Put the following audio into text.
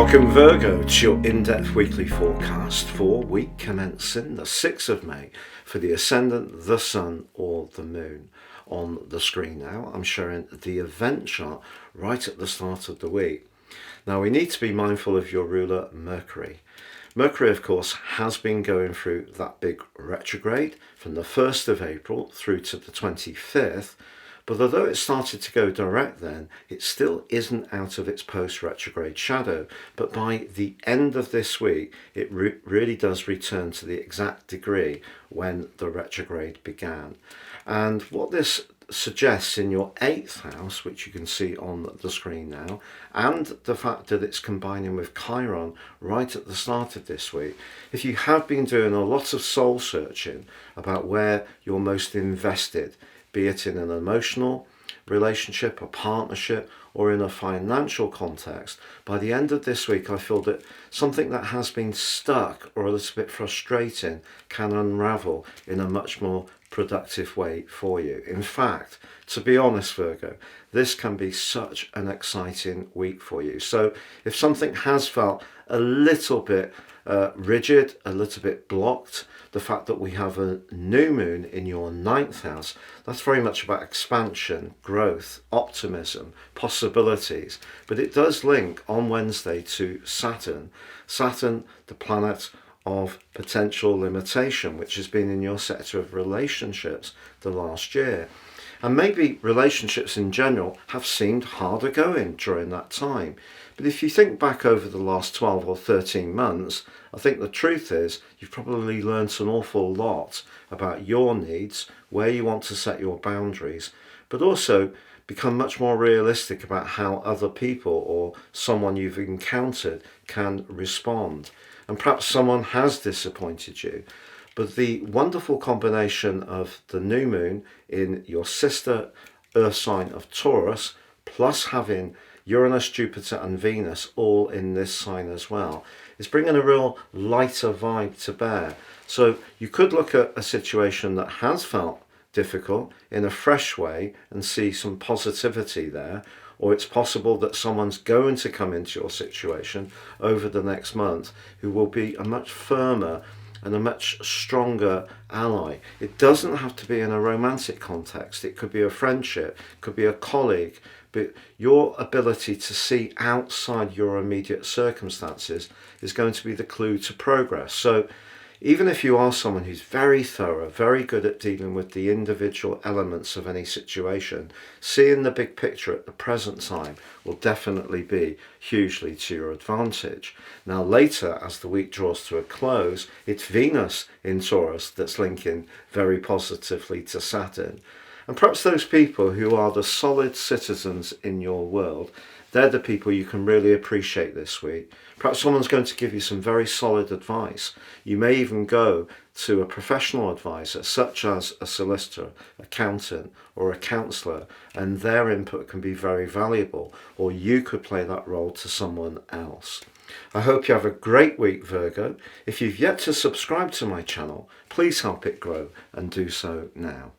Welcome Virgo to your in-depth weekly forecast for week commencing the 6th of May for the Ascendant, the Sun or the Moon. On the screen now I'm showing the event chart right at the start of the week. Now we need to be mindful of your ruler Mercury. Mercury of course has been going through that big retrograde from the 1st of April through to the 25th. But although it started to go direct then, it still isn't out of its post-retrograde shadow. But by the end of this week, it really does return to the exact degree when the retrograde began. And what this suggests in your 8th house, which you can see on the screen now, and the fact that it's combining with Chiron right at the start of this week, if you have been doing a lot of soul searching about where you're most invested, be it in an emotional relationship, a partnership, or in a financial context, by the end of this week I feel that something that has been stuck or a little bit frustrating can unravel in a much more productive way for you. In fact, to be honest Virgo, this can be such an exciting week for you. So if something has felt a little bit rigid, a little bit blocked, the fact that we have a new moon in your 9th house, that's very much about expansion, growth, optimism, possibilities. But it does link on Wednesday to Saturn. Saturn, the planet of potential limitation, which has been in your sector of relationships the last year. And maybe relationships in general have seemed harder going during that time. But if you think back over the last 12 or 13 months, I think the truth is you've probably learnt an awful lot about your needs, where you want to set your boundaries, but also become much more realistic about how other people or someone you've encountered can respond. And perhaps someone has disappointed you. But the wonderful combination of the new moon in your sister Earth sign of Taurus, plus having Uranus, Jupiter and Venus all in this sign as well, is bringing a real lighter vibe to bear. So you could look at a situation that has felt difficult in a fresh way and see some positivity there, or it's possible that someone's going to come into your situation over the next month who will be a much firmer and a much stronger ally. It doesn't have to be in a romantic context. It could be a friendship, could be a colleague, but your ability to see outside your immediate circumstances is going to be the clue to progress. So even if you are someone who's very thorough, very good at dealing with the individual elements of any situation, seeing the big picture at the present time will definitely be hugely to your advantage. Now later, as the week draws to a close, it's Venus in Taurus that's linking very positively to Saturn. And perhaps those people who are the solid citizens in your world, they're the people you can really appreciate this week. Perhaps someone's going to give you some very solid advice. You may even go to a professional advisor, such as a solicitor, accountant, or a counsellor, and their input can be very valuable, or you could play that role to someone else. I hope you have a great week, Virgo. If you've yet to subscribe to my channel, please help it grow and do so now.